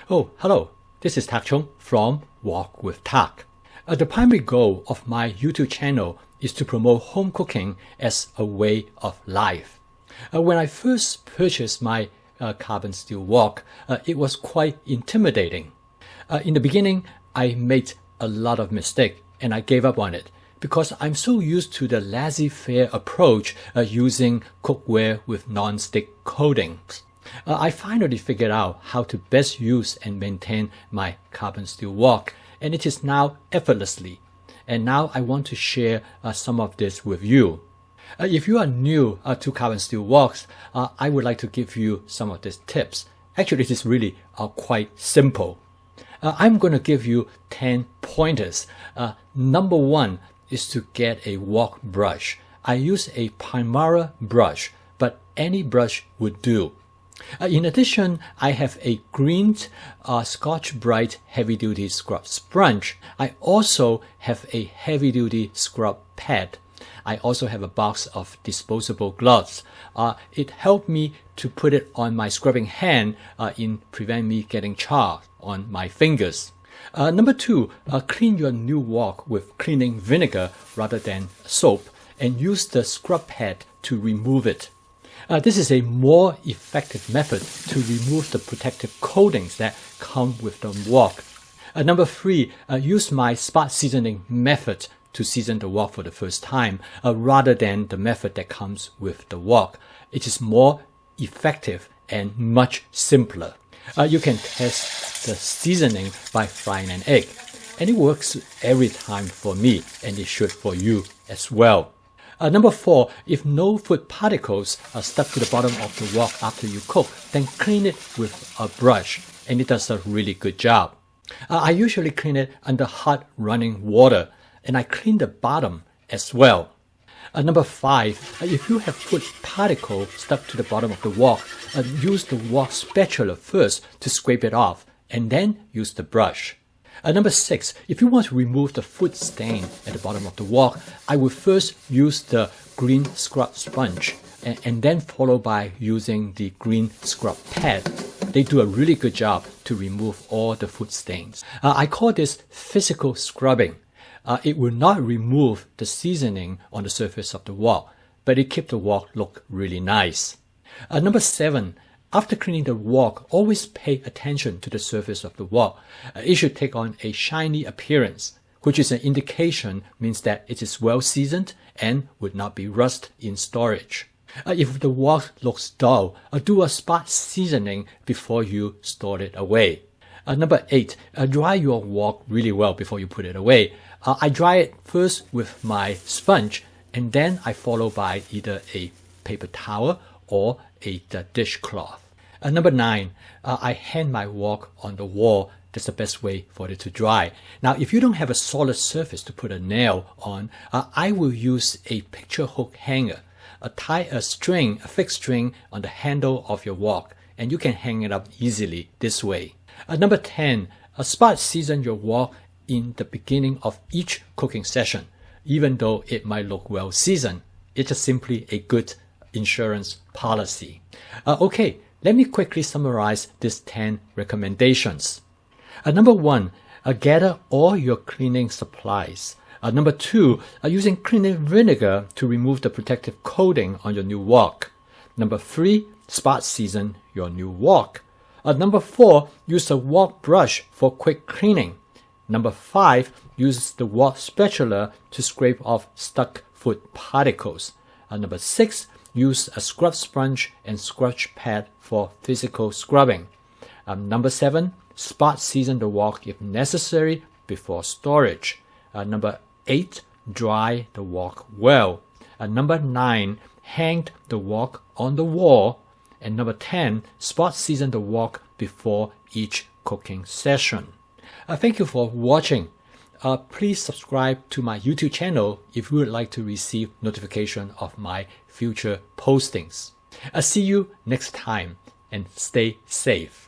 Oh, hello. This is Tak Chung from Walk with Tak. The primary goal of my YouTube channel is to promote home cooking as a way of life. When I first purchased my carbon steel wok, it was quite intimidating. In the beginning, I made a lot of mistakes and I gave up on it because I'm so used to the laissez-faire approach using cookware with non-stick coatings. I finally figured out how to best use and maintain my carbon steel wok, and it is now effortlessly. And now I want to share some of this with you. If you are new to carbon steel woks, I would like to give you some of these tips. Actually, it is really quite simple. I'm going to give you 10 pointers. Number one is to get a wok brush. I use a Primera brush, but any brush would do. In addition, I have a green Scotch-Brite heavy-duty scrub sponge. I also have a heavy-duty scrub pad. I also have a box of disposable gloves. It helped me to put it on my scrubbing hand in prevent me getting char on my fingers. Number two, clean your new wok with cleaning vinegar rather than soap and use the scrub pad to remove it. This is a more effective method to remove the protective coatings that come with the wok. Number three, use my spot seasoning method to season the wok for the first time rather than the method that comes with the wok. It is more effective and much simpler. You can test the seasoning by frying an egg, and it works every time for me, and it should for you as well. Number four, if no food particles are stuck to the bottom of the wok after you cook, then clean it with a brush, and it does a really good job. I usually clean it under hot running water, and I clean the bottom as well. Number five, if you have food particles stuck to the bottom of the wok, use the wok spatula first to scrape it off, and then use the brush. Number six, if you want to remove the food stain at the bottom of the wok, I will first use the green scrub sponge and then follow by using the green scrub pad. They do a really good job to remove all the food stains. I call this physical scrubbing. It will not remove the seasoning on the surface of the wok, but it keeps the wok look really nice. Number seven, after cleaning the wok, always pay attention to the surface of the wok. It should take on a shiny appearance, which is an indication means that it is well seasoned and would not be rust in storage. If the wok looks dull, do a spot seasoning before you store it away. Number eight, dry your wok really well before you put it away. I dry it first with my sponge, and then I follow by either a paper towel or a dishcloth. Number nine, I hang my wok on the wall. That's the best way for it to dry. Now, if you don't have a solid surface to put a nail on, I will use a picture hook hanger. Tie a fixed string on the handle of your wok, and you can hang it up easily this way. Number 10, spot season your wok in the beginning of each cooking session. Even though it might look well seasoned, it's just simply a good insurance policy. Okay, let me quickly summarize these 10 recommendations. Number one, gather all your cleaning supplies. Number two, using cleaning vinegar to remove the protective coating on your new wok. Number three, spot season your new wok. Number four, use a wok brush for quick cleaning. Number five, use the wok spatula to scrape off stuck food particles. Number six, use a scrub sponge and scrub pad for physical scrubbing. Number seven, spot season the wok if necessary before storage. Number eight, dry the wok well. Number nine, hang the wok on the wall. And number 10, spot season the wok before each cooking session. Thank you for watching. Please subscribe to my YouTube channel if you would like to receive notification of my future postings. See you next time and stay safe.